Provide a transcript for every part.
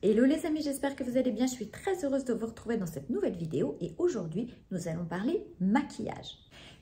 Hello les amis, j'espère que vous allez bien. Je suis très heureuse de vous retrouver dans cette nouvelle vidéo et aujourd'hui, nous allons parler maquillage.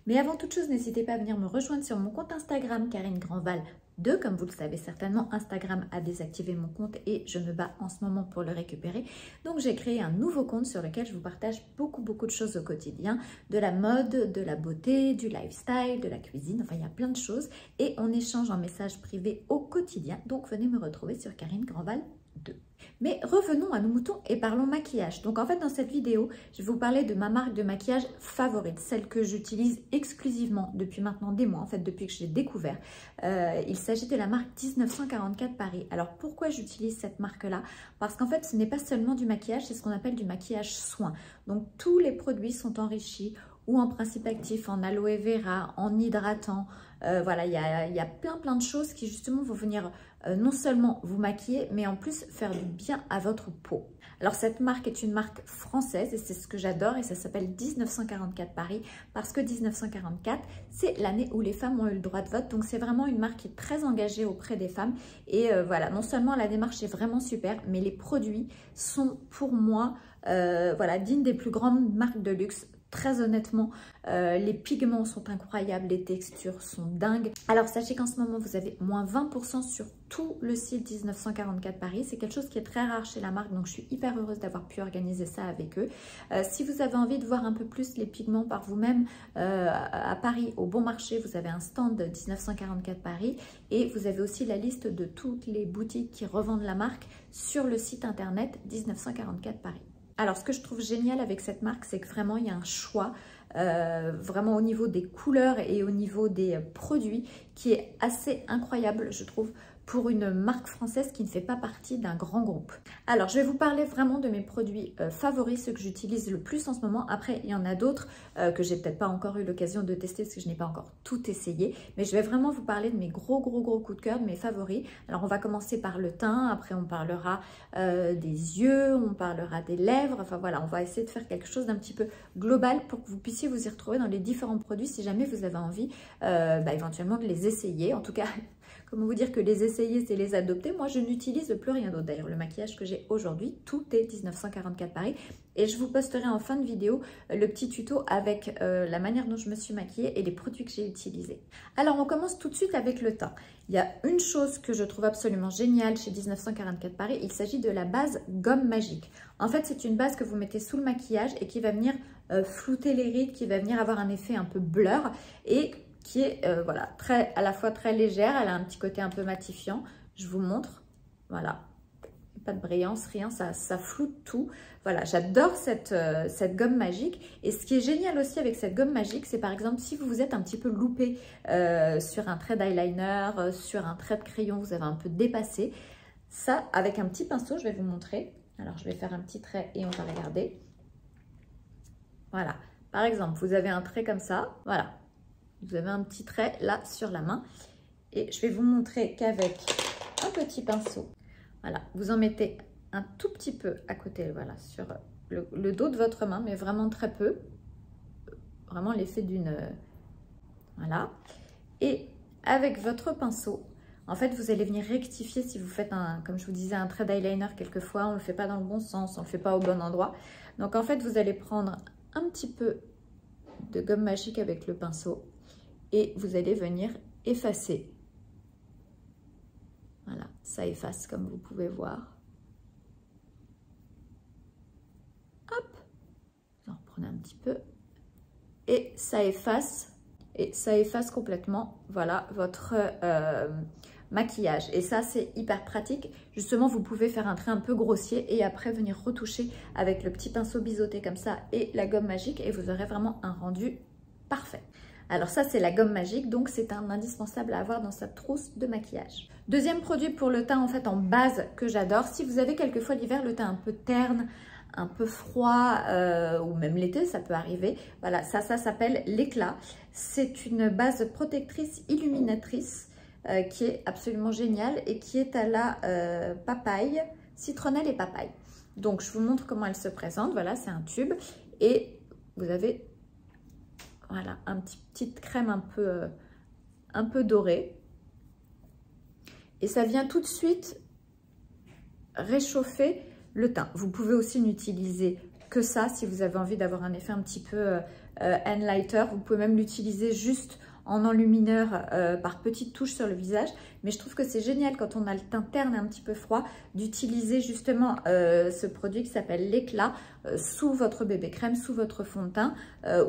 Mais avant toute chose, n'hésitez pas à venir me rejoindre sur mon compte Instagram, Karine Grandval 2. Comme vous le savez certainement, Instagram a désactivé mon compte et je me bats en ce moment pour le récupérer. Donc j'ai créé un nouveau compte sur lequel je vous partage beaucoup de choses au quotidien. De la mode, de la beauté, du lifestyle, de la cuisine, enfin il y a plein de choses. Et on échange en messages privés au quotidien. Donc venez me retrouver sur Karine Grandval 2. Mais revenons à nos moutons et parlons maquillage. Donc en fait dans cette vidéo, je vais vous parler de ma marque de maquillage favorite, celle que j'utilise exclusivement depuis maintenant des mois, en fait depuis que je l'ai découvert. Il s'agit de la marque 1944 Paris. Alors pourquoi j'utilise cette marque-là? Parce qu'en fait ce n'est pas seulement du maquillage, c'est ce qu'on appelle du maquillage soin. Donc tous les produits sont enrichis ou en principe actif, en aloe vera, en hydratant. Voilà, il y a plein de choses qui justement vont venir non seulement vous maquiller, mais en plus faire du bien à votre peau. Alors cette marque est une marque française et c'est ce que j'adore et ça s'appelle 1944 Paris parce que 1944, c'est l'année où les femmes ont eu le droit de vote. Donc c'est vraiment une marque qui est très engagée auprès des femmes. Et voilà, non seulement la démarche est vraiment super, mais les produits sont pour moi voilà, dignes des plus grandes marques de luxe. Très honnêtement, les pigments sont incroyables, les textures sont dingues. Alors sachez qu'en ce moment, vous avez moins 20% sur tout le site 1944 Paris. C'est quelque chose qui est très rare chez la marque, donc je suis hyper heureuse d'avoir pu organiser ça avec eux. Si vous avez envie de voir un peu plus les pigments par vous-même, à Paris, au Bon Marché, vous avez un stand 1944 Paris et vous avez aussi la liste de toutes les boutiques qui revendent la marque sur le site internet 1944 Paris. Alors, ce que je trouve génial avec cette marque, c'est que vraiment, il y a un choix vraiment au niveau des couleurs et au niveau des produits qui est assez incroyable, je trouve, pour une marque française qui ne fait pas partie d'un grand groupe. Alors, je vais vous parler vraiment de mes produits favoris, ceux que j'utilise le plus en ce moment. Après, il y en a d'autres que j'ai peut-être pas encore eu l'occasion de tester parce que je n'ai pas encore tout essayé. Mais je vais vraiment vous parler de mes gros coups de cœur, de mes favoris. Alors, on va commencer par le teint. Après, on parlera des yeux, on parlera des lèvres. Enfin, voilà, on va essayer de faire quelque chose d'un petit peu global pour que vous puissiez vous y retrouver dans les différents produits si jamais vous avez envie éventuellement de les essayer. En tout cas, comment vous dire que les essayer, c'est les adopter. Moi, je n'utilise plus rien d'autre. D'ailleurs, le maquillage que j'ai aujourd'hui, tout est 1944 Paris. Et je vous posterai en fin de vidéo le petit tuto avec la manière dont je me suis maquillée et les produits que j'ai utilisés. Alors, on commence tout de suite avec le teint. Il y a une chose que je trouve absolument géniale chez 1944 Paris. Il s'agit de la base gomme magique. En fait, c'est une base que vous mettez sous le maquillage et qui va venir flouter les rides, qui va venir avoir un effet un peu blur et qui est voilà, à la fois très légère, elle a un petit côté un peu matifiant. Je vous montre, voilà, pas de brillance, rien, ça floute tout. Voilà, j'adore cette gomme magique. Et ce qui est génial aussi avec cette gomme magique, c'est par exemple si vous vous êtes un petit peu loupé sur un trait d'eyeliner, sur un trait de crayon, vous avez un peu dépassé. Ça, avec un petit pinceau, je vais vous montrer. Alors, je vais faire un petit trait et on va regarder. Voilà, par exemple, vous avez un trait comme ça, voilà. Vous avez un petit trait là sur la main et je vais vous montrer qu'avec un petit pinceau, voilà, vous en mettez un tout petit peu à côté, voilà, sur le dos de votre main, mais vraiment très peu, vraiment l'effet d'une, voilà. Et avec votre pinceau, en fait, vous allez venir rectifier si vous faites comme je vous disais, un trait d'eyeliner quelquefois, on ne le fait pas dans le bon sens, on ne le fait pas au bon endroit. Donc en fait, vous allez prendre un petit peu de gomme magique avec le pinceau. Et vous allez venir effacer. Voilà, ça efface comme vous pouvez voir. Hop, vous en reprenez un petit peu. Et ça efface complètement, voilà, votre maquillage. Et ça, c'est hyper pratique. Justement, vous pouvez faire un trait un peu grossier et après venir retoucher avec le petit pinceau biseauté comme ça et la gomme magique et vous aurez vraiment un rendu parfait. Alors ça, c'est la gomme magique, donc c'est un indispensable à avoir dans sa trousse de maquillage. Deuxième produit pour le teint, en fait, en base que j'adore. Si vous avez quelquefois l'hiver le teint un peu terne, un peu froid, ou même l'été, ça peut arriver. Voilà, ça s'appelle l'éclat. C'est une base protectrice illuminatrice qui est absolument géniale et qui est à la papaye, citronnelle et papaye. Donc, je vous montre comment elle se présente. Voilà, c'est un tube et vous avez... Voilà, une petite crème un peu dorée. Et ça vient tout de suite réchauffer le teint. Vous pouvez aussi n'utiliser que ça si vous avez envie d'avoir un effet un petit peu highlighter. Vous pouvez même l'utiliser juste en enlumineur par petites touches sur le visage. Mais je trouve que c'est génial quand on a le teint terne et un petit peu froid d'utiliser justement ce produit qui s'appelle l'éclat sous votre bébé crème, sous votre fond de teint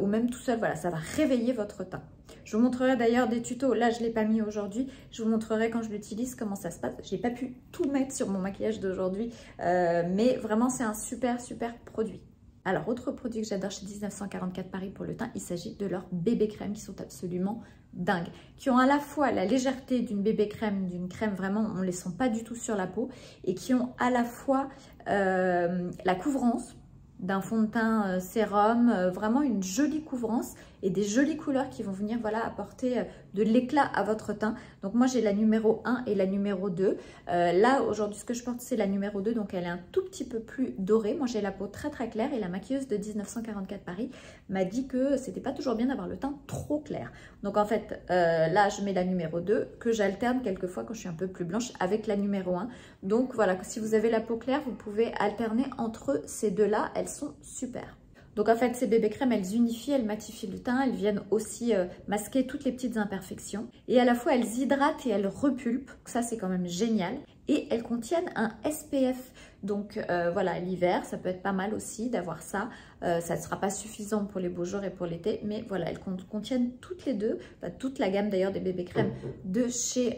ou même tout seul. Voilà, ça va réveiller votre teint. Je vous montrerai d'ailleurs des tutos. Là, je ne l'ai pas mis aujourd'hui. Je vous montrerai quand je l'utilise comment ça se passe. Je n'ai pas pu tout mettre sur mon maquillage d'aujourd'hui. Mais vraiment, c'est un super, super produit. Alors, autre produit que j'adore chez 1944 Paris pour le teint, il s'agit de leurs bébé crèmes qui sont absolument dingues. Qui ont à la fois la légèreté d'une bébé crème, d'une crème vraiment, on ne les sent pas du tout sur la peau. Et qui ont à la fois la couvrance d'un fond de teint sérum, vraiment une jolie couvrance et des jolies couleurs qui vont venir voilà, apporter de l'éclat à votre teint. Donc moi j'ai la numéro 1 et la numéro 2. Là aujourd'hui ce que je porte c'est la numéro 2, donc elle est un tout petit peu plus dorée. Moi j'ai la peau très très claire et la maquilleuse de 1944 Paris m'a dit que c'était pas toujours bien d'avoir le teint trop clair. Donc en fait là je mets la numéro 2 que j'alterne quelquefois quand je suis un peu plus blanche avec la numéro 1. Donc voilà, si vous avez la peau claire vous pouvez alterner entre ces deux là, elles sont super. Donc en fait, ces bébés crèmes, elles unifient, elles matifient le teint, elles viennent aussi masquer toutes les petites imperfections. Et à la fois, elles hydratent et elles repulpent. Ça, c'est quand même génial. Et elles contiennent un SPF. Donc voilà, l'hiver, ça peut être pas mal aussi d'avoir ça. Ça ne sera pas suffisant pour les beaux jours et pour l'été. Mais voilà, elles contiennent toutes les deux, toute la gamme d'ailleurs des bébés crèmes de chez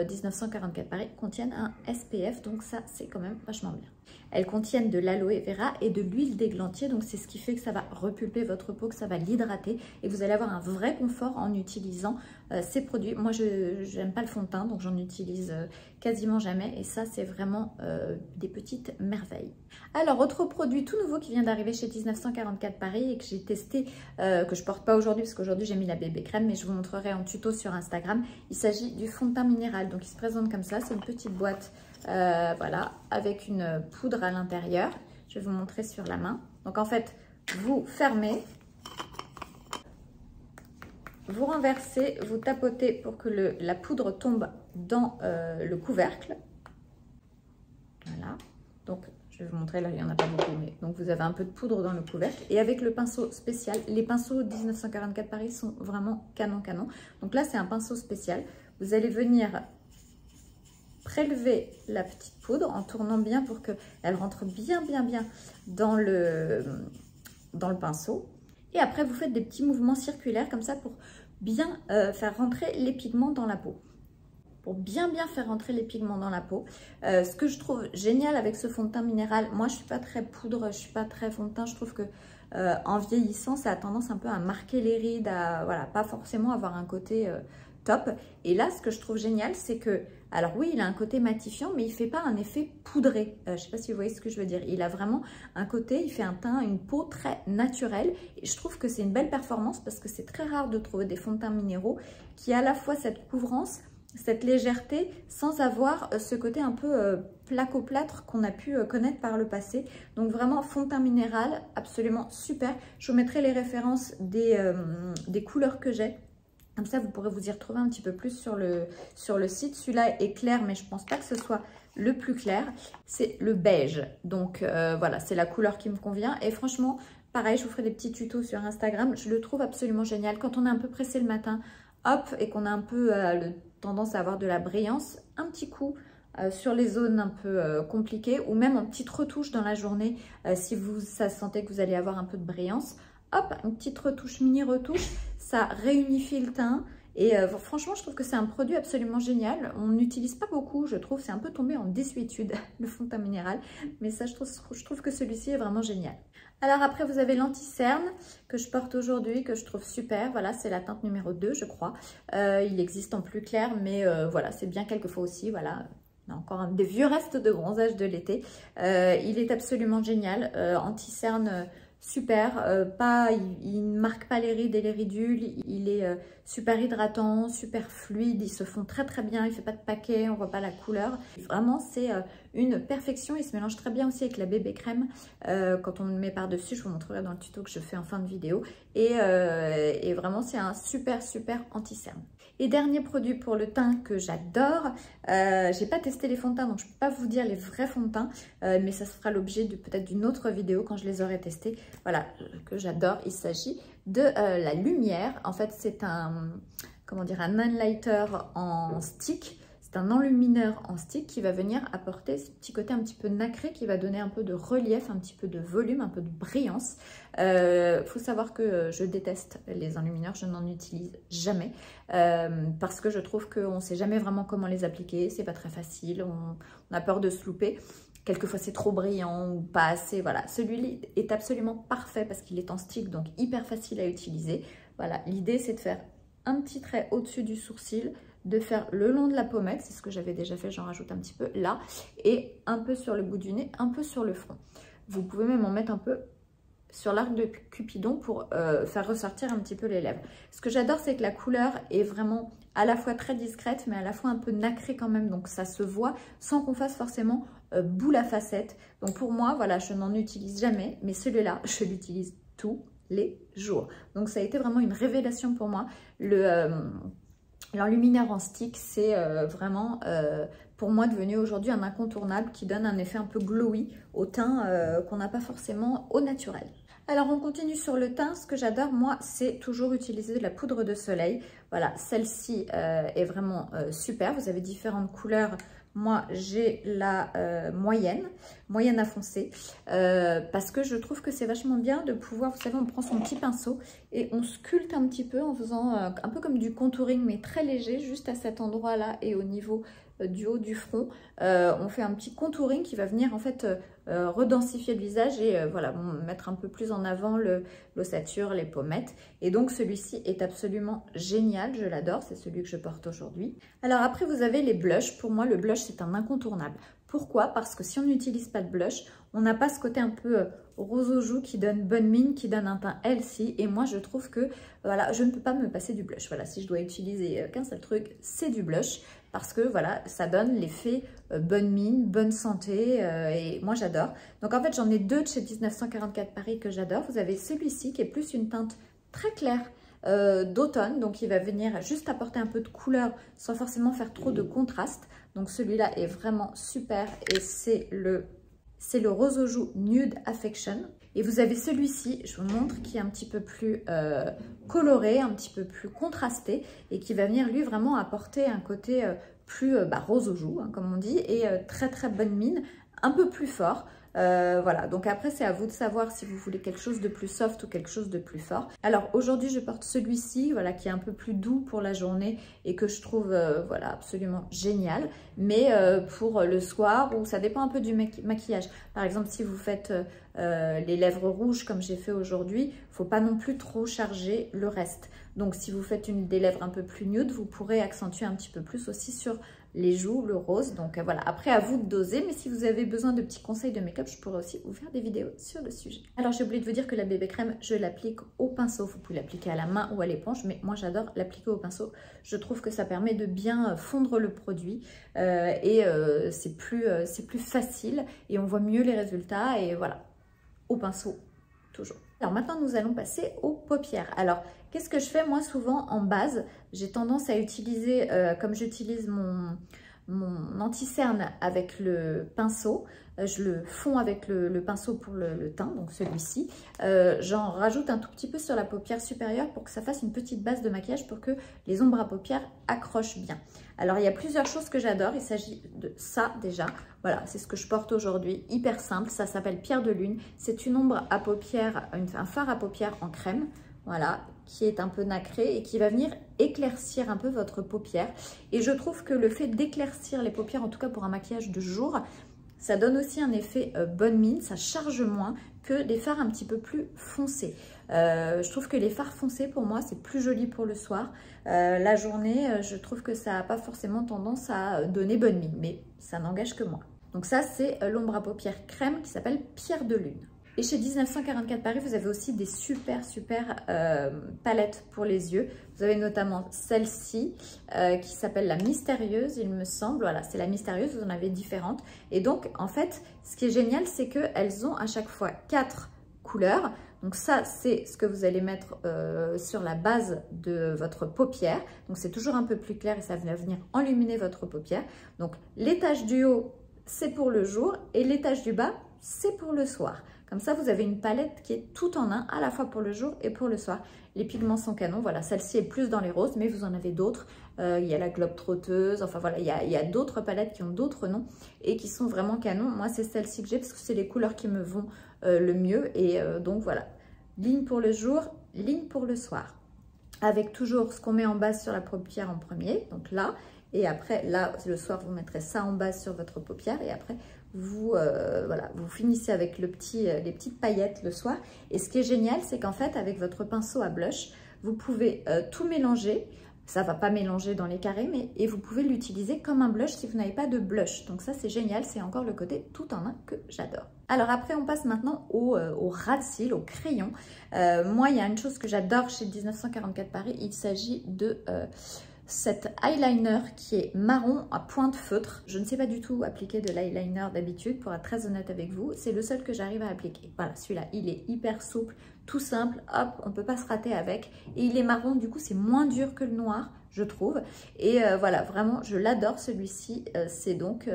1944 Paris contiennent un SPF. Donc ça, c'est quand même vachement bien. Elles contiennent de l'aloe vera et de l'huile d'églantier, donc c'est ce qui fait que ça va repulper votre peau, que ça va l'hydrater et vous allez avoir un vrai confort en utilisant ces produits. Moi, je n'aime pas le fond de teint, donc j'en utilise quasiment jamais et ça, c'est vraiment des petites merveilles. Alors, autre produit tout nouveau qui vient d'arriver chez 1944 Paris et que j'ai testé, que je ne porte pas aujourd'hui parce qu'aujourd'hui j'ai mis la bébé crème, mais je vous montrerai en tuto sur Instagram. Il s'agit du fond de teint minéral, donc il se présente comme ça, c'est une petite boîte. Voilà, avec une poudre à l'intérieur. Je vais vous montrer sur la main. Donc en fait, vous fermez, vous renversez, vous tapotez pour que la poudre tombe dans le couvercle. Voilà. Donc je vais vous montrer, là il n'y en a pas beaucoup, mais donc vous avez un peu de poudre dans le couvercle. Et avec le pinceau spécial, les pinceaux 1944 Paris sont vraiment canon. Donc là c'est un pinceau spécial. Vous allez venir prélever la petite poudre en tournant bien pour qu'elle rentre bien dans le pinceau. Et après, vous faites des petits mouvements circulaires comme ça pour bien faire rentrer les pigments dans la peau. Pour bien faire rentrer les pigments dans la peau. Ce que je trouve génial avec ce fond de teint minéral, moi je suis pas très poudre, je suis pas très fond de teint, je trouve que en vieillissant, ça a tendance un peu à marquer les rides, à voilà, pas forcément avoir un côté top. Et là, ce que je trouve génial, c'est que, alors oui, il a un côté matifiant, mais il fait pas un effet poudré. Je sais pas si vous voyez ce que je veux dire. Il a vraiment un côté, il fait un teint, une peau très naturelle. Et je trouve que c'est une belle performance parce que c'est très rare de trouver des fonds de teint minéraux qui a à la fois cette couvrance, cette légèreté, sans avoir ce côté un peu placo-plâtre qu'on a pu connaître par le passé. Donc vraiment, fond de teint minéral, absolument super. Je vous mettrai les références des couleurs que j'ai. Comme ça, vous pourrez vous y retrouver un petit peu plus sur le site. Celui-là est clair, mais je ne pense pas que ce soit le plus clair. C'est le beige. Donc, voilà, c'est la couleur qui me convient. Et franchement, pareil, je vous ferai des petits tutos sur Instagram. Je le trouve absolument génial. Quand on est un peu pressé le matin, hop, et qu'on a un peu tendance à avoir de la brillance, un petit coup sur les zones un peu compliquées ou même en petite retouche dans la journée si ça sentez que vous allez avoir un peu de brillance. Hop, une petite retouche, mini retouche, ça réunifie le teint et franchement je trouve que c'est un produit absolument génial. On n'utilise pas beaucoup, je trouve, c'est un peu tombé en désuétude le fond de teint minéral, mais ça je trouve que celui-ci est vraiment génial. Alors après vous avez l'anti-cerne que je porte aujourd'hui, que je trouve super, voilà c'est la teinte numéro 2 je crois. Il existe en plus clair mais voilà c'est bien quelquefois aussi, voilà. On a encore des vieux restes de bronzage de l'été. Il est absolument génial, anti-cerne super, il ne marque pas les rides et les ridules, il est super hydratant, super fluide, il se fond très bien, il ne fait pas de paquet, on ne voit pas la couleur. Vraiment, c'est une perfection. Il se mélange très bien aussi avec la bébé crème quand on le met par-dessus. Je vous montrerai dans le tuto que je fais en fin de vidéo. Et vraiment, c'est un super anti-cerne. Et dernier produit pour le teint que j'adore, j'ai pas testé les fonds de teint donc je peux pas vous dire les vrais fonds de teint, mais ça se fera l'objet peut-être d'une autre vidéo quand je les aurai testés. Voilà, que j'adore. Il s'agit de la lumière. En fait, c'est un enlighter en stick. C'est un enlumineur en stick qui va venir apporter ce petit côté un petit peu nacré qui va donner un peu de relief, un petit peu de volume, un peu de brillance. Faut savoir que je déteste les enlumineurs, je n'en utilise jamais parce que je trouve qu'on ne sait jamais vraiment comment les appliquer, c'est pas très facile, on a peur de se louper. Quelquefois c'est trop brillant ou pas assez, voilà. Celui-là est absolument parfait parce qu'il est en stick, donc hyper facile à utiliser. Voilà, l'idée c'est de faire un petit trait au-dessus du sourcil, de faire le long de la pommette, c'est ce que j'avais déjà fait, j'en rajoute un petit peu là, et un peu sur le bout du nez, un peu sur le front. Vous pouvez même en mettre un peu sur l'arc de Cupidon pour faire ressortir un petit peu les lèvres. Ce que j'adore, c'est que la couleur est vraiment à la fois très discrète, mais à la fois un peu nacrée quand même, donc ça se voit sans qu'on fasse forcément boule à facettes. Donc pour moi, voilà, je n'en utilise jamais, mais celui-là, je l'utilise tous les jours. Donc ça a été vraiment une révélation pour moi. L'enlumineur en stick, c'est vraiment pour moi devenu aujourd'hui un incontournable qui donne un effet un peu glowy au teint qu'on n'a pas forcément au naturel. Alors on continue sur le teint. Ce que j'adore moi, c'est toujours utiliser de la poudre de soleil. Voilà, celle-ci est vraiment super. Vous avez différentes couleurs. Moi, j'ai la moyenne à foncé, parce que je trouve que c'est vachement bien de pouvoir, vous savez, on prend son petit pinceau et on sculpte un petit peu en faisant un peu comme du contouring, mais très léger, juste à cet endroit-là et au niveau du haut du front. On fait un petit contouring qui va venir en fait redensifier le visage et voilà, mettre un peu plus en avant l'ossature, les pommettes. Et donc celui-ci est absolument génial, je l'adore, c'est celui que je porte aujourd'hui. Alors après vous avez les blushs. Pour moi le blush c'est un incontournable. Pourquoi? Parce que si on n'utilise pas de blush, on n'a pas ce côté un peu rose aux joues qui donne bonne mine, qui donne un teint healthy. Et moi, je trouve que voilà, je ne peux pas me passer du blush. Voilà, si je dois utiliser qu'un seul truc, c'est du blush. Parce que voilà, ça donne l'effet bonne mine, bonne santé. Et moi, j'adore. Donc en fait, j'en ai deux de chez 1944 Paris que j'adore. Vous avez celui-ci qui est plus une teinte très claire d'automne. Donc il va venir juste apporter un peu de couleur sans forcément faire trop de contraste. Donc celui-là est vraiment super et c'est le Rose aux joues Nude Affection. Et vous avez celui-ci, je vous montre, qui est un petit peu plus coloré, un petit peu plus contrasté et qui va venir lui vraiment apporter un côté plus rose aux joues, hein, comme on dit, et très bonne mine, un peu plus fort. Voilà, donc après c'est à vous de savoir si vous voulez quelque chose de plus soft ou quelque chose de plus fort. Alors aujourd'hui je porte celui-ci, voilà, qui est un peu plus doux pour la journée et que je trouve voilà, absolument génial. Mais pour le soir, ou ça dépend un peu du maquillage. Par exemple, si vous faites les lèvres rouges comme j'ai fait aujourd'hui, il ne faut pas non plus trop charger le reste. Donc si vous faites des lèvres un peu plus nude, vous pourrez accentuer un petit peu plus aussi sur les joues, le rose. Donc voilà, après à vous de doser, mais si vous avez besoin de petits conseils de make-up, je pourrais aussi vous faire des vidéos sur le sujet. Alors j'ai oublié de vous dire que la bébé crème, je l'applique au pinceau. Vous pouvez l'appliquer à la main ou à l'éponge, mais moi j'adore l'appliquer au pinceau. Je trouve que ça permet de bien fondre le produit c'est plus facile et on voit mieux les résultats et voilà, au pinceau toujours. Alors maintenant nous allons passer aux paupières. Alors qu'est-ce que je fais moi souvent en base? J'ai tendance à utiliser, comme j'utilise mon anti-cerne avec le pinceau, je le fonds avec le pinceau pour le teint, donc celui-ci. J'en rajoute un tout petit peu sur la paupière supérieure pour que ça fasse une petite base de maquillage pour que les ombres à paupières accrochent bien. Alors il y a plusieurs choses que j'adore, il s'agit de ça déjà. Voilà, c'est ce que je porte aujourd'hui, hyper simple, ça s'appelle Pierre de Lune. C'est une ombre à paupières, un fard à paupières en crème, voilà, qui est un peu nacré et qui va venir éclaircir un peu votre paupière. Et je trouve que le fait d'éclaircir les paupières, en tout cas pour un maquillage de jour, ça donne aussi un effet bonne mine, ça charge moins que des fards un petit peu plus foncés. Je trouve que les fards foncés, pour moi, c'est plus joli pour le soir. La journée, je trouve que ça n'a pas forcément tendance à donner bonne mine, mais ça n'engage que moi. Donc ça, c'est l'ombre à paupières crème qui s'appelle Pierre de Lune. Et chez 1944 Paris, vous avez aussi des super palettes pour les yeux. Vous avez notamment celle-ci qui s'appelle la Mystérieuse, il me semble. Voilà, c'est la Mystérieuse, vous en avez différentes. Et donc, en fait, ce qui est génial, c'est qu'elles ont à chaque fois 4 couleurs. Donc ça, c'est ce que vous allez mettre sur la base de votre paupière. Donc c'est toujours un peu plus clair et ça va venir enluminer votre paupière. Donc l'étage du haut, c'est pour le jour et l'étage du bas, c'est pour le soir. Comme ça, vous avez une palette qui est tout en un, à la fois pour le jour et pour le soir. Les pigments sont canons. Voilà, celle-ci est plus dans les roses, mais vous en avez d'autres. Il y a la globe trotteuse. Enfin voilà, il y a d'autres palettes qui ont d'autres noms et qui sont vraiment canons. Moi, c'est celle-ci que j'ai parce que c'est les couleurs qui me vont le mieux. Et donc voilà, ligne pour le jour, ligne pour le soir. Avec toujours ce qu'on met en base sur la paupière en premier, donc là. Et après, là, le soir, vous mettrez ça en base sur votre paupière. Et après, voilà, vous finissez avec les petites paillettes le soir. Et ce qui est génial, c'est qu'en fait, avec votre pinceau à blush, vous pouvez tout mélanger. Ça ne va pas mélanger dans les carrés, et vous pouvez l'utiliser comme un blush si vous n'avez pas de blush. Donc ça, c'est génial. C'est encore le côté tout en un que j'adore. Alors après, on passe maintenant au ras de cils, au crayon. Moi, il y a une chose que j'adore chez 1944 Paris. Il s'agit de... cet eyeliner qui est marron à pointe feutre. Je ne sais pas du tout appliquer de l'eyeliner d'habitude, pour être très honnête avec vous. C'est le seul que j'arrive à appliquer. Voilà, celui-là, il est hyper souple, tout simple. Hop, on ne peut pas se rater avec. Et il est marron, du coup, c'est moins dur que le noir, je trouve. Et voilà, vraiment, je l'adore celui-ci. C'est donc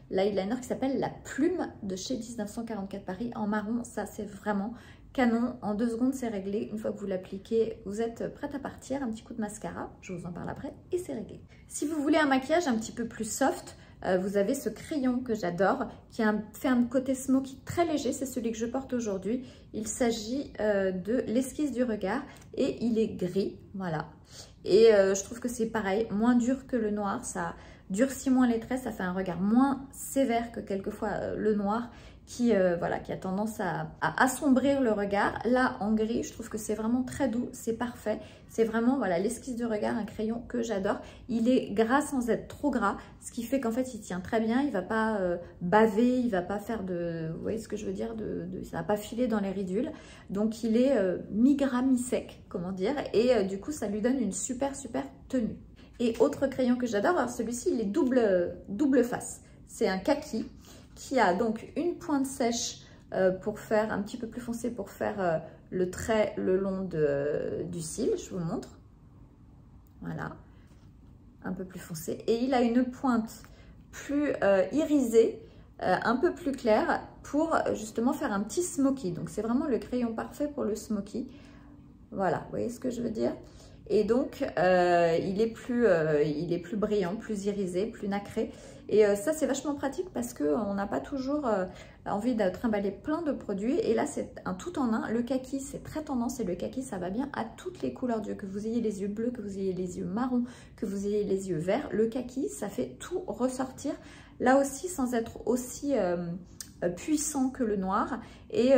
l'eyeliner qui s'appelle la Plume de chez 1944 Paris en marron. Ça, c'est vraiment... canon, en 2 secondes c'est réglé. Une fois que vous l'appliquez, vous êtes prête à partir. Un petit coup de mascara, je vous en parle après, et c'est réglé. Si vous voulez un maquillage un petit peu plus soft, vous avez ce crayon que j'adore, qui fait un côté smoky très léger, c'est celui que je porte aujourd'hui. Il s'agit de l'esquisse du regard, et il est gris, voilà. Et je trouve que c'est pareil, moins dur que le noir, ça durcit moins les traits, ça fait un regard moins sévère que quelquefois le noir, qui a tendance à assombrir le regard. Là, en gris, je trouve que c'est vraiment très doux, c'est parfait. C'est vraiment, voilà, l'esquisse de regard, un crayon que j'adore. Il est gras sans être trop gras, ce qui fait qu'en fait, il tient très bien. Il ne va pas baver, il ne va pas faire de... Vous voyez ce que je veux dire, ça ne va pas filer dans les ridules. Donc, il est mi-gras, mi-sec, comment dire. Et du coup, ça lui donne une super tenue. Et autre crayon que j'adore, alors celui-ci, il est double face. C'est un kaki, qui a donc une pointe sèche pour faire un petit peu plus foncé, pour faire le trait le long du cil. Je vous montre. Voilà, un peu plus foncé. Et il a une pointe plus irisée, un peu plus claire, pour justement faire un petit smoky. Donc c'est vraiment le crayon parfait pour le smoky. Voilà, vous voyez ce que je veux dire? Et donc, il est plus brillant, plus irisé, plus nacré. Et ça, c'est vachement pratique parce qu'on n'a pas toujours envie de trimballer plein de produits. Et là, c'est un tout en un. Le kaki, c'est très tendance. Et le kaki, ça va bien à toutes les couleurs d'yeux. Que vous ayez les yeux bleus, que vous ayez les yeux marrons, que vous ayez les yeux verts. Le kaki, ça fait tout ressortir. Là aussi, sans être aussi puissant que le noir. Et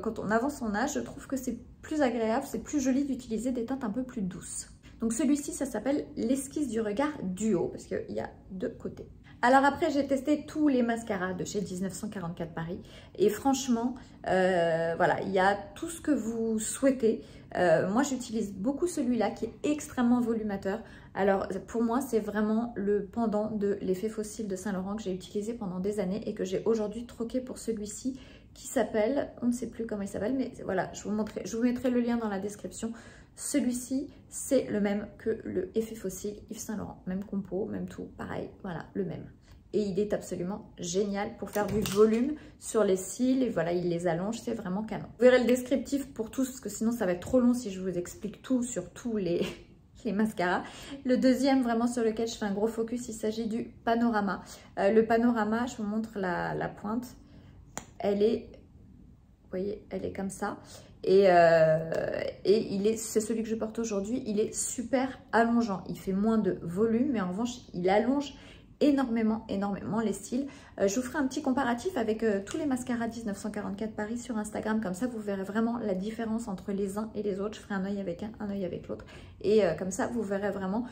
quand on avance en âge, je trouve que c'est plus agréable, c'est plus joli d'utiliser des teintes un peu plus douces. Donc celui-ci, ça s'appelle l'esquisse du regard duo, parce qu'il y a 2 côtés. Alors après, j'ai testé tous les mascaras de chez 1944 Paris. Et franchement, voilà, il y a tout ce que vous souhaitez. Moi, j'utilise beaucoup celui-là qui est extrêmement volumateur. Alors, pour moi, c'est vraiment le pendant de l'effet fossile de Saint-Laurent que j'ai utilisé pendant des années et que j'ai aujourd'hui troqué pour celui-ci qui s'appelle, on ne sait plus comment il s'appelle, mais voilà, je vous mettrai le lien dans la description. Celui-ci, c'est le même que le effet fossile Yves Saint Laurent. Même compo, même tout, pareil, voilà, le même. Et il est absolument génial pour faire du volume sur les cils. Et voilà, il les allonge, c'est vraiment canon. Vous verrez le descriptif pour tous, parce que sinon ça va être trop long si je vous explique tout sur tous les mascaras. Le deuxième, vraiment sur lequel je fais un gros focus, il s'agit du Panorama. Le Panorama, je vous montre la pointe. Elle est, vous voyez, elle est comme ça. Et c'est celui que je porte aujourd'hui. Il est super allongeant. Il fait moins de volume, mais en revanche, il allonge énormément les styles. Je vous ferai un petit comparatif avec tous les mascaras 1944 Paris sur Instagram. Comme ça, vous verrez vraiment la différence entre les uns et les autres. Je ferai un œil avec un œil avec l'autre. Et comme ça, vous verrez vraiment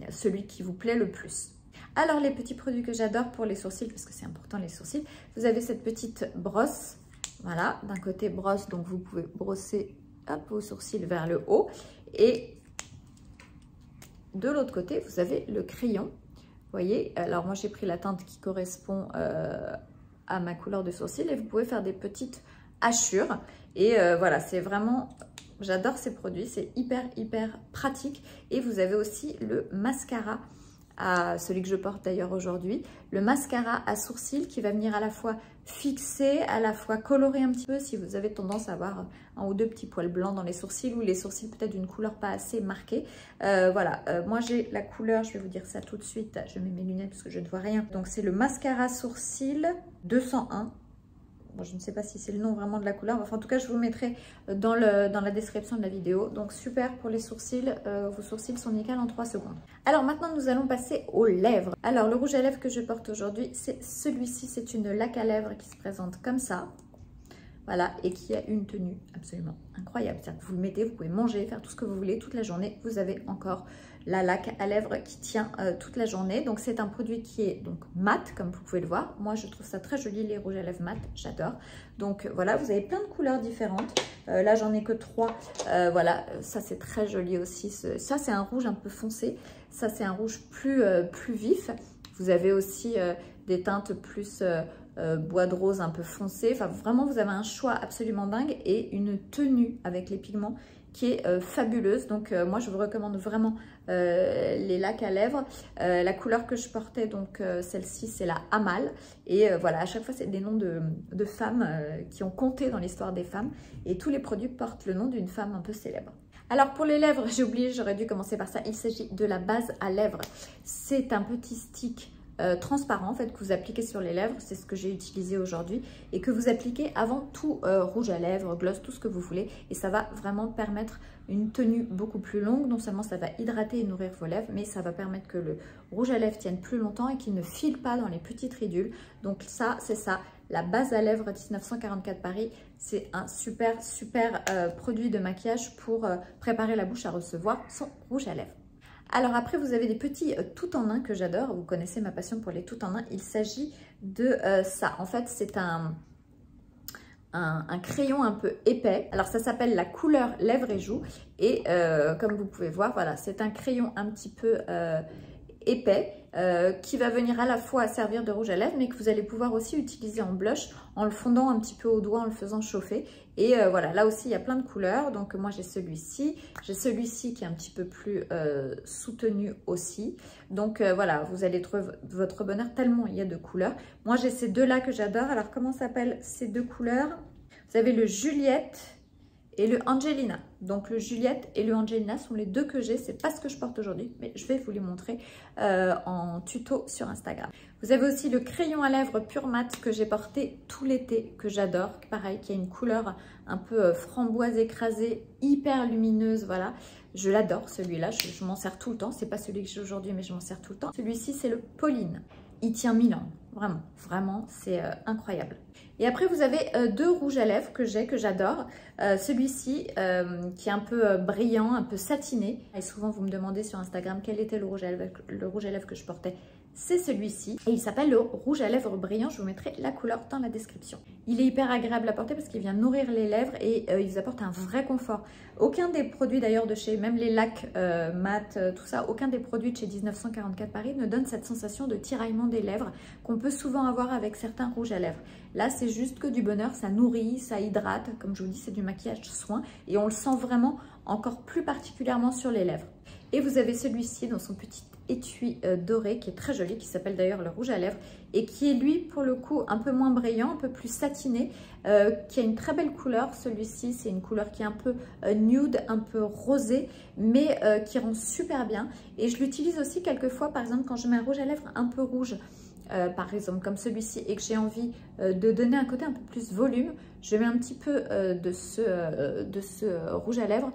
celui qui vous plaît le plus. Alors, les petits produits que j'adore pour les sourcils, parce que c'est important les sourcils, vous avez cette petite brosse. Voilà, d'un côté brosse, donc vous pouvez brosser hop, vos sourcils vers le haut. Et de l'autre côté, vous avez le crayon. Vous voyez, alors moi j'ai pris la teinte qui correspond à ma couleur de sourcil et vous pouvez faire des petites hachures. Et voilà, c'est vraiment, j'adore ces produits, c'est hyper pratique. Et vous avez aussi le mascara, celui que je porte d'ailleurs aujourd'hui, le mascara à sourcils qui va venir à la fois fixer, à la fois colorer un petit peu si vous avez tendance à avoir un ou deux petits poils blancs dans les sourcils ou les sourcils peut-être d'une couleur pas assez marquée. Voilà, moi j'ai la couleur, je vais vous dire ça tout de suite, je mets mes lunettes parce que je ne vois rien. Donc c'est le mascara sourcil 201. Bon, je ne sais pas si c'est le nom vraiment de la couleur, enfin en tout cas je vous mettrai dans la description de la vidéo. Donc super pour les sourcils, vos sourcils sont nickel en 3 secondes. Alors maintenant nous allons passer aux lèvres. Alors le rouge à lèvres que je porte aujourd'hui, c'est celui-ci, c'est une laque à lèvres qui se présente comme ça. Voilà, et qui a une tenue absolument incroyable. C'est-à-dire que vous le mettez, vous pouvez manger, faire tout ce que vous voulez toute la journée. Vous avez encore la laque à lèvres qui tient toute la journée. Donc c'est un produit qui est donc mat, comme vous pouvez le voir. Moi je trouve ça très joli, les rouges à lèvres mat, j'adore. Donc voilà, vous avez plein de couleurs différentes. Là j'en ai que 3. Voilà, ça c'est très joli aussi. Ça c'est un rouge un peu foncé. Ça c'est un rouge plus vif. Vous avez aussi des teintes plus bois de rose un peu foncé. Enfin vraiment vous avez un choix absolument dingue et une tenue avec les pigments qui est fabuleuse. Donc moi je vous recommande vraiment les lacs à lèvres. La couleur que je portais, donc celle-ci c'est la Amal. Et voilà, à chaque fois c'est des noms de femmes qui ont compté dans l'histoire des femmes. Et tous les produits portent le nom d'une femme un peu célèbre. Alors pour les lèvres, j'ai oublié, j'aurais dû commencer par ça. Il s'agit de la base à lèvres. C'est un petit stick transparent en fait que vous appliquez sur les lèvres, c'est ce que j'ai utilisé aujourd'hui et que vous appliquez avant tout rouge à lèvres, gloss, tout ce que vous voulez et ça va vraiment permettre une tenue beaucoup plus longue. Non seulement ça va hydrater et nourrir vos lèvres, mais ça va permettre que le rouge à lèvres tienne plus longtemps et qu'il ne file pas dans les petites ridules. Donc ça, c'est ça, la base à lèvres 1944 Paris, c'est un super produit de maquillage pour préparer la bouche à recevoir son rouge à lèvres. Alors après, vous avez des petits tout en un que j'adore. Vous connaissez ma passion pour les tout en un. Il s'agit de ça. En fait, c'est un crayon un peu épais. Alors ça s'appelle la couleur lèvres et joues. Et comme vous pouvez voir, voilà, c'est un crayon un petit peu épais qui va venir à la fois servir de rouge à lèvres mais que vous allez pouvoir aussi utiliser en blush en le fondant un petit peu au doigt, en le faisant chauffer. Et voilà, là aussi il y a plein de couleurs. Donc moi j'ai celui-ci qui est un petit peu plus soutenu aussi. Donc voilà, vous allez trouver votre bonheur tellement il y a de couleurs. Moi j'ai ces deux là que j'adore. Alors comment s'appellent ces deux couleurs? Vous avez le Juliette et le Angelina. Donc le Juliette et le Angelina sont les deux que j'ai. C'est pas ce que je porte aujourd'hui, mais je vais vous les montrer en tuto sur Instagram. Vous avez aussi le crayon à lèvres pur mat que j'ai porté tout l'été, que j'adore. Pareil, qui a une couleur un peu framboise écrasée, hyper lumineuse. Voilà, je l'adore celui-là. Je m'en sers tout le temps. C'est pas celui que j'ai aujourd'hui, mais je m'en sers tout le temps. Celui-ci, c'est le Pauline. Il tient 1000 ans. Vraiment, c'est incroyable. Et après, vous avez deux rouges à lèvres que j'adore. Celui-ci, qui est un peu brillant, un peu satiné. Et souvent, vous me demandez sur Instagram quel était le rouge à lèvres que je portais. C'est celui-ci. Et il s'appelle le rouge à lèvres brillant. Je vous mettrai la couleur dans la description. Il est hyper agréable à porter parce qu'il vient nourrir les lèvres et il vous apporte un vrai confort. Aucun des produits d'ailleurs de chez, même les lacs mat, tout ça, aucun des produits de chez 1944 Paris ne donne cette sensation de tiraillement des lèvres qu'on peut souvent avoir avec certains rouges à lèvres. Là, c'est juste que du bonheur, ça nourrit, ça hydrate. Comme je vous dis, c'est du maquillage soin et on le sent vraiment encore plus particulièrement sur les lèvres. Et vous avez celui-ci dans son petit étui doré qui est très joli, qui s'appelle d'ailleurs le rouge à lèvres et qui est lui pour le coup un peu moins brillant, un peu plus satiné, qui a une très belle couleur. Celui-ci c'est une couleur qui est un peu nude, un peu rosée, mais qui rend super bien. Et je l'utilise aussi quelquefois, par exemple quand je mets un rouge à lèvres un peu rouge, par exemple comme celui-ci, et que j'ai envie de donner un côté un peu plus volume, je mets un petit peu de ce rouge à lèvres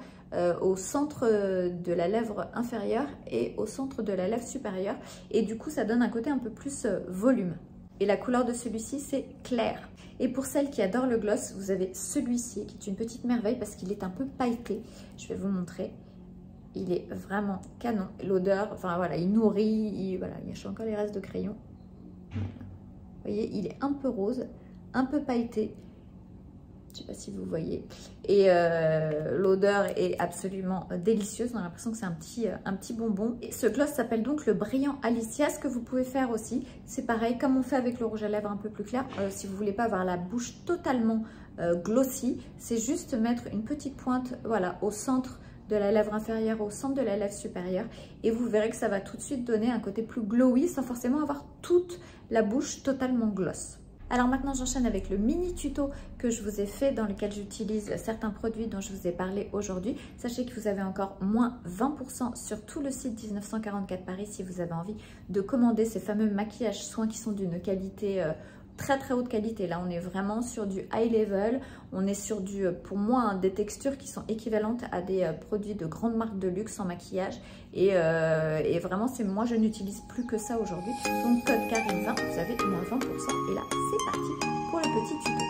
au centre de la lèvre inférieure et au centre de la lèvre supérieure, et du coup ça donne un côté un peu plus volume. Et la couleur de celui-ci c'est clair. Et pour celles qui adorent le gloss, vous avez celui-ci qui est une petite merveille parce qu'il est un peu pailleté. Je vais vous montrer. Il est vraiment canon. L'odeur, enfin voilà, il nourrit, voilà, il y a encore les restes de crayon. Vous voyez, il est un peu rose, un peu pailleté. Je ne sais pas si vous voyez. Et l'odeur est absolument délicieuse. On a l'impression que c'est un petit bonbon. Et ce gloss s'appelle donc le Brillant Alicia. Ce que vous pouvez faire aussi, c'est pareil, comme on fait avec le rouge à lèvres un peu plus clair. Si vous ne voulez pas avoir la bouche totalement glossy, c'est juste mettre une petite pointe, voilà, au centre de la lèvre inférieure, au centre de la lèvre supérieure. Et vous verrez que ça va tout de suite donner un côté plus glowy sans forcément avoir toute la bouche totalement gloss. Alors maintenant, j'enchaîne avec le mini tuto que je vous ai fait dans lequel j'utilise certains produits dont je vous ai parlé aujourd'hui. Sachez que vous avez encore moins 20% sur tout le site 1944 Paris si vous avez envie de commander ces fameux maquillages soins qui sont d'une qualité très haute qualité. Là, on est vraiment sur du high level. On est sur pour moi, des textures qui sont équivalentes à des produits de grandes marques de luxe en maquillage. Et vraiment, moi, je n'utilise plus que ça aujourd'hui. Donc, code Karine20, vous avez moins 20%. Et là, c'est parti pour le petit tuto.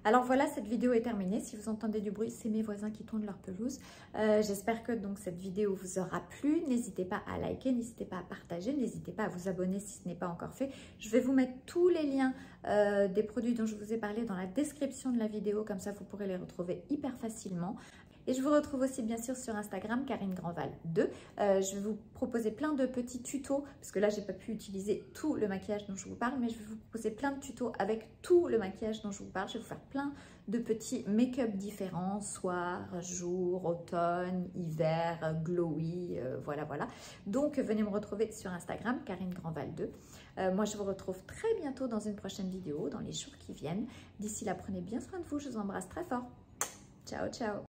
Alors voilà, cette vidéo est terminée. Si vous entendez du bruit, c'est mes voisins qui tondent leur pelouse. J'espère que donc cette vidéo vous aura plu. N'hésitez pas à liker, n'hésitez pas à partager, n'hésitez pas à vous abonner si ce n'est pas encore fait. Je vais vous mettre tous les liens des produits dont je vous ai parlé dans la description de la vidéo. Comme ça, vous pourrez les retrouver hyper facilement. Et je vous retrouve aussi bien sûr sur Instagram, Karine Grandval 2. Je vais vous proposer plein de petits tutos, parce que là, j'ai pas pu utiliser tout le maquillage dont je vous parle, mais je vais vous proposer plein de tutos avec tout le maquillage dont je vous parle. Je vais vous faire plein de petits make-up différents, soir, jour, automne, hiver, glowy, voilà. Donc, venez me retrouver sur Instagram, Karine Grandval 2. Moi, je vous retrouve très bientôt dans une prochaine vidéo, dans les jours qui viennent. D'ici là, prenez bien soin de vous. Je vous embrasse très fort. Ciao, ciao.